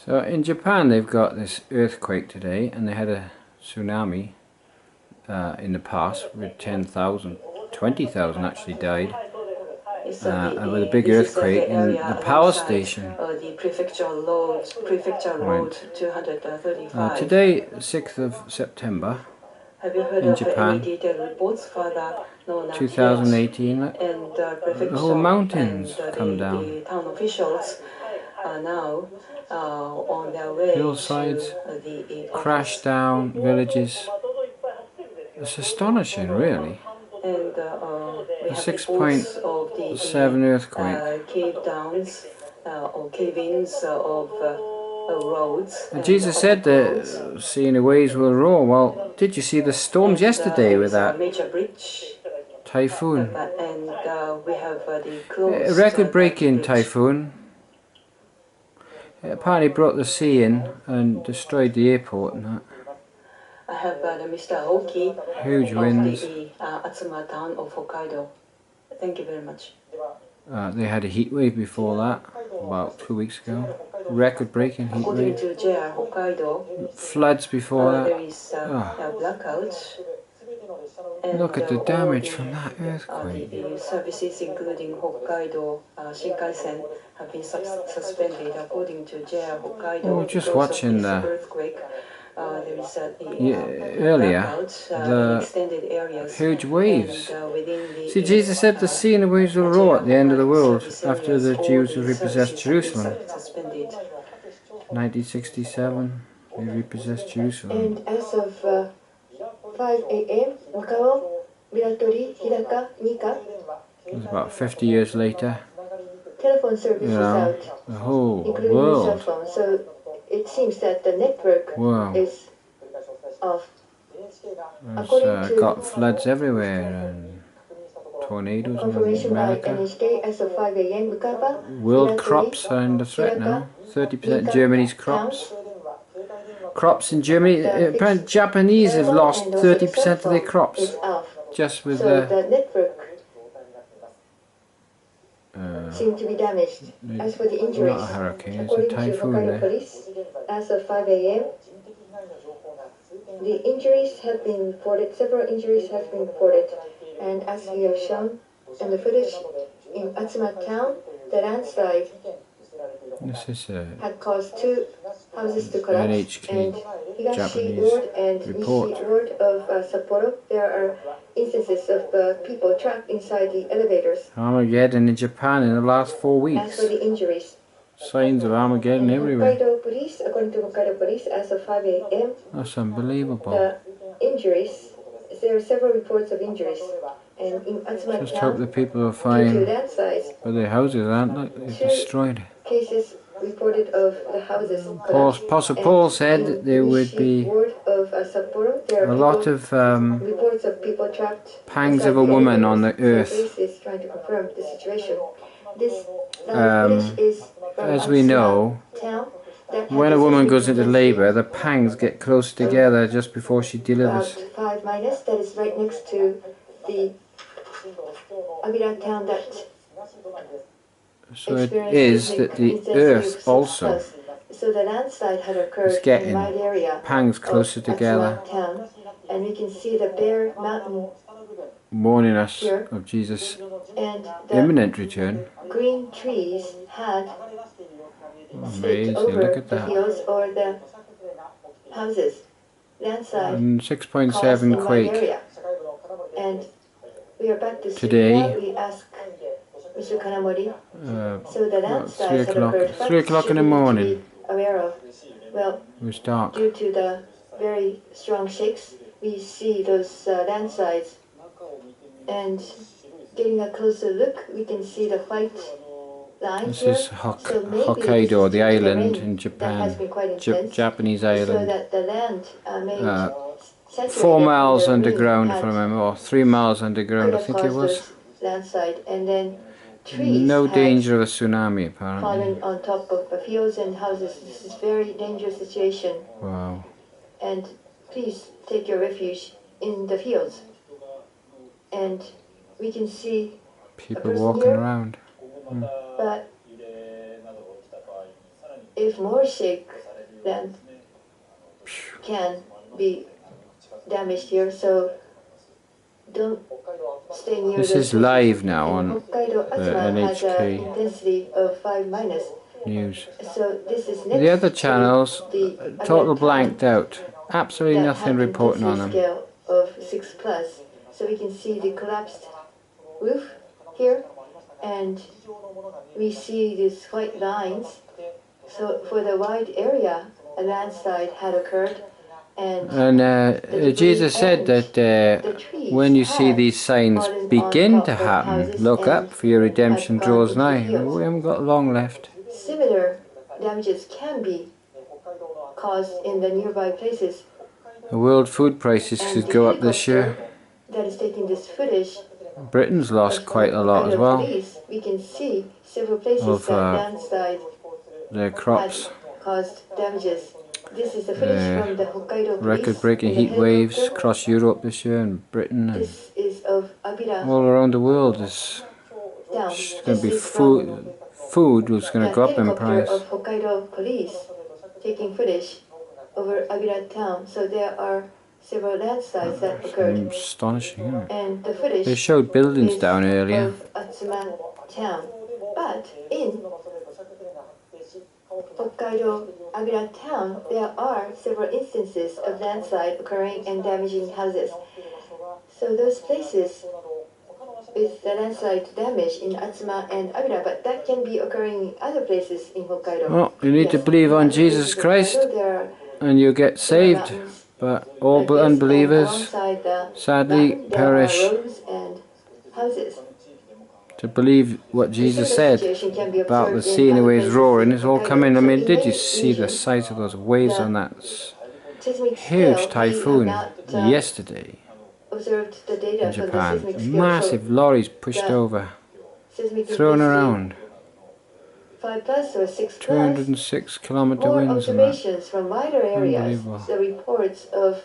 So in Japan they've got this earthquake today, and they had a tsunami in the past with 10,000, 20,000 actually died. And with a big earthquake in the power station. The prefecture road 235. Today, 6th of September, have you heard in of Japan, any detailed reports further? No, not 2018, yet. And the whole mountains come down. The town officials are now on their way Hillsides to the crash down, villages. It's astonishing, really. And we A have reports of the 6.7 earthquake. cave downs or cave-ins of roads. And Jesus said the sea and the waves will roar. Well, did you see the storms yesterday with that major bridge typhoon? And we have the closed A record-breaking typhoon. It apparently brought the sea in and destroyed the airport and that. I have Mr. Aoki Huge winds. of the Atsuma town of Hokkaido. Thank you very much. They had a heat wave before that, about 2 weeks ago. Record-breaking heat According wave. to JR Hokkaido, floods before that. there is a blackout. And, look at the damage from that earthquake. The services including Hokkaido Shinkansen have been suspended according to JR Hokkaido. We were just watching the earthquake. There is earlier the extended areas, huge waves. And, See, Jesus said the sea and the waves will roar at the end of the world after the Jews have repossessed Jerusalem. 1967, they repossessed Jerusalem. And as of 5 a.m., Wakao, Minatori, Hiraka, Nika. It was about 50 years later. Telephone service is out, the whole including world. cell phone. So it seems that the network is off. It's got floods everywhere and tornadoes in America. As of 5 a.m., Bukaba, World crops are under threat now. 30% Germany's crops. Crops in Germany, apparently Japanese have lost 30% of their crops just with the network seem to be damaged. As for the injuries, not a hurricane, it's a according to typhoon Hokkaido police, as of 5 a.m., the injuries have been reported, several injuries have been reported, and as we have shown in the footage in Atsuma town, the landslide had caused 2 houses to collapse, and Higashi Ward and Nishi Ward of Sapporo, there are instances of people trapped inside the elevators. Armageddon in Japan in the last 4 weeks. As for the injuries, signs of Armageddon everywhere. Hokkaido police, according to Hokkaido police, as of 5 a.m., that's unbelievable. The injuries, there are several reports of injuries. And in Atsuma just town, hope the people are fine. But their houses aren't they're destroyed. Cases reported of the houses. Apostle Paul said that there would be a lot of reports of people trapped pangs of a woman on the earth. Is trying to confirm the situation. This as we know, when a woman goes into labour, the pangs get close together just before she delivers. About 5-, that is right next to the Abira town that. So it is that the earth also so the landslide had occurred is getting in my area pangs closer together, town, and we can see the bare mountain warning us of Jesus' imminent return. Green trees had amazing, over look at the that. fields or the houses. Landslide And 6.7 quake. And we are back to today. We ask Mr. Kanamori. So the About landslide 3 o'clock in the morning. Aware of. Well, it was dark. Due to the very strong shakes, we see those landslides. And getting a closer look, we can see the white lines. This is Hokkaido, the island in Japan, Japanese island. So that the land 4 miles underground, if I remember, or 3 miles underground, I think it was. Landslide, and then trees no danger of a tsunami, apparently. Falling on top of the fields and houses. This is a very dangerous situation. Wow. And please take your refuge in the fields. And we can see people walking around. But if more shake, then can be damaged here. So don't stay near This those is places. live now And on Hokkaido the Atsuma has an NHK intensity of 5 minus. news. So this is The other next channels, to the total Abira blanked town out. Absolutely that nothing have reporting on intensity them. scale of 6 plus. So we can see the collapsed roof here, and we see these white lines. So for the wide area, a landslide had occurred, and Jesus said that the trees when you see had these signs fallen on begin top to of happen, houses look and up, for your redemption have gone draws into the nigh. fields. We haven't got long left. Similar damages can be caused in the nearby places. The world food prices And could the go up this year. helicopter that is taking this footage Britain's lost of the quite a lot as Hokkaido well police, we can see several places of that landslide their had crops. caused damages. This is the footage from the Hokkaido police Record-breaking in the heat waves helicopter. across Europe this year and Britain and This is of Abira all around the world. There's town. going to This be is from food was going to the go up in helicopter price. of Hokkaido police taking footage over Abira town. So there are several landslides that occurred. Astonishing, isn't it? And the footage They showed buildings is down earlier. of Atsuma town. But in Hokkaido Abira town, there are several instances of landslide occurring and damaging houses. So those places with the landslide damage in Atsuma and Abira, but that can be occurring in other places in Hokkaido. Well, you need to believe on Jesus Christ and you'll get saved. But all unbelievers sadly perish. To believe what Jesus said about the sea and the waves roaring is all coming. I mean, did you see the size of those waves on that huge typhoon yesterday in Japan? Massive lorries pushed over, thrown around. 5 plus or 6 plus. 206 kilometer More winds and that. observations from wider areas. Unbelievable. The reports of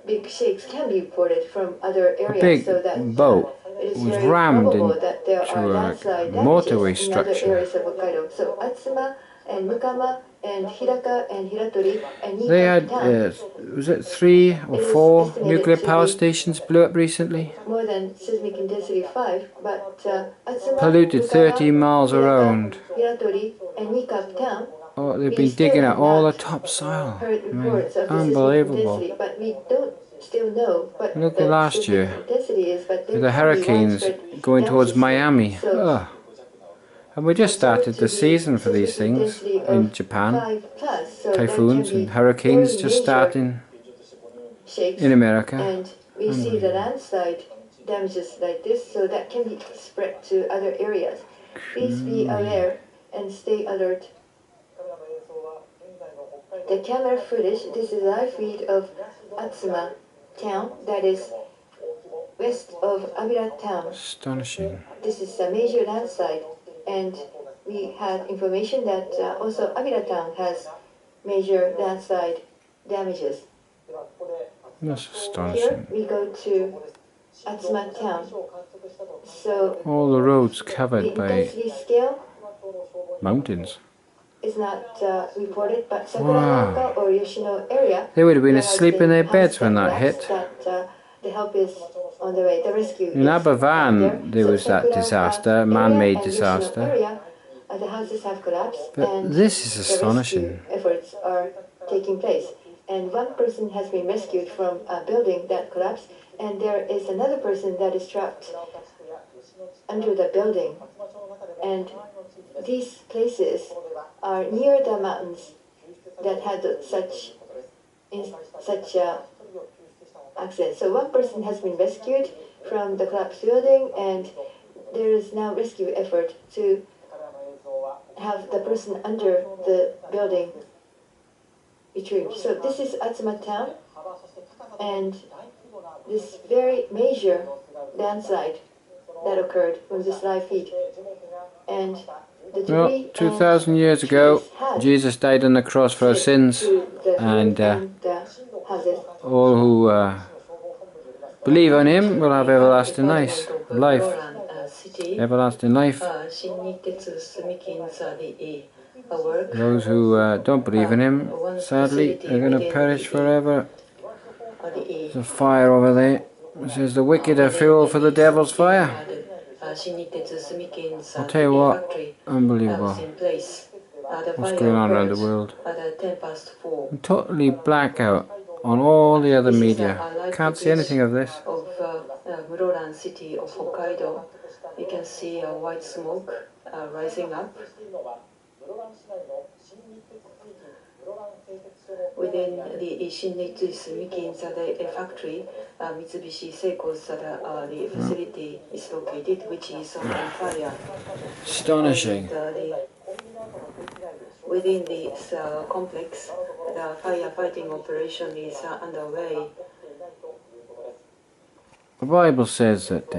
big shakes can be reported from other areas. A big so that, boat it is was very rammed probable that there are into a landslide motorway damages in other structure. areas of Hokkaido. So Atsuma and Mukama and Hiraka and Hiratori and They had, Niigata was it 3 or 4 nuclear power stations blew up recently? more than seismic intensity 5, but Atsuma, Polluted Mukama, 30 miles Hiraka, around. Hiratori, and Niigata. Oh, they've We been still digging have out all the not topsoil. heard I mean, reports of the seismic unbelievable. intensity, but we don't still know what Look the at last seismic year intensity is, but there with the can be hurricanes widespread going towards damages. Miami. So, Ugh. And we just started the season for these things seismic intensity in of Japan. 5 plus, so there Typhoons can be and hurricanes very just major starting shakes, in America. and we see the landslide damages like this, so that can be spread to other areas. Please be aware and stay alert. The camera footage, this is a live feed of Atsuma town, that is west of Abira town. Astonishing. This is a major landslide, and we had information that also Abira town has major landslide damages. That's Here astonishing. we go to Atsuma town. So All the roads the covered by intensity scale mountains. is not reported, but Sakuragaoka or Yoshino area, They would have been there has asleep in their houses beds when that collapsed, hit. that the help is on the way. The rescue In is Aberfan, there So was that Sakura, disaster, area man-made and Yoshino disaster. area, the houses have collapsed, But and this is the astonishing. rescue efforts are taking place. And one person has been rescued from a building that collapsed, and there is another person that is trapped under the building. And these places are near the mountains that had such accident. So one person has been rescued from the collapsed building, and there is now rescue effort to have the person under the building retrieved. So this is Atsuma town, and this very major landslide that occurred from this live feed. And the Well, 2,000 years ago, Jesus died on the cross for our sins, and all who believe on him will have everlasting life. Everlasting life. work. Those who don't believe in him, One sadly, facility are going to within perish forever. the There's a fire over there. It says the wicked are fuel for the devil's fire. I'll tell you what, unbelievable. What's going on around the world. And totally blackout on all the other media. Can't see anything of this. Of Muroran city of Hokkaido, you can see white smoke rising up. Within the Shin-Neitsu Mikinza factory, Mitsubishi Seiko's the facility is located, which is on fire. Astonishing. And, within this complex, the firefighting operation is underway. The Bible says that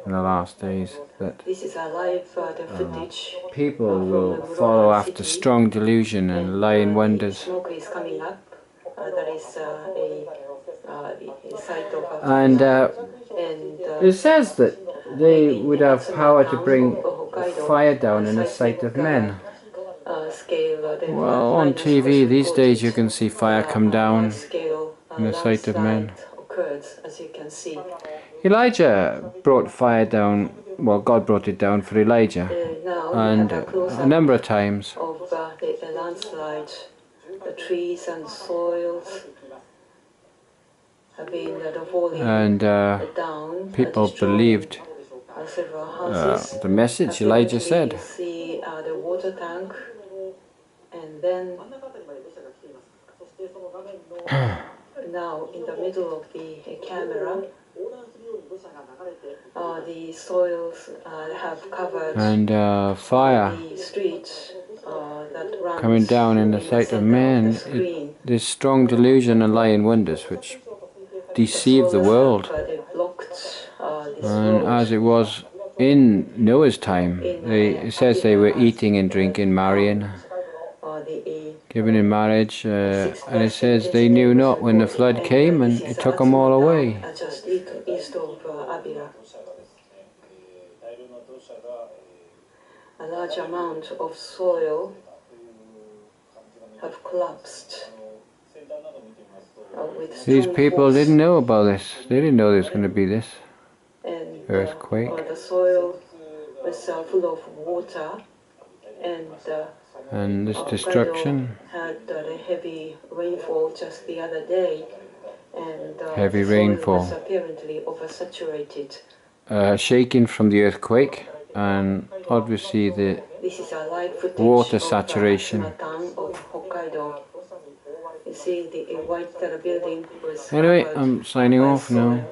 in the last days that this is a live footage. People will follow after strong delusion and lying wonders. Smoke is coming up. That is a site of and it says that they would have power to bring fire down in the sight of men. Well, on TV these days you can see fire come down in the sight of men. As you can see. Elijah brought fire down, well, God brought it down for Elijah, and a number of times. Of the landslide, the trees and soils have been falling and down. People believed the message Elijah said. You see the water tank, and then now in the middle of the camera, the soils have covered and fire the streets that runs coming down in the sight of men. There's strong delusion and lying wonders which deceive the world. And as it was in Noah's time, it says they were eating and drinking, marrying, given in marriage, and it says they knew not when the flood came and it took them all away. Just east of Abira. A large amount of soil have collapsed. These people didn't know about this. They didn't know there was going to be this earthquake. The soil was full of water, and this destruction. Had a heavy rainfall just the other day, and heavy the soil rainfall. was apparently oversaturated. Shaking from the earthquake, and obviously the water saturation. Of Hokkaido. You see the white building was Anyway, I'm signing off now.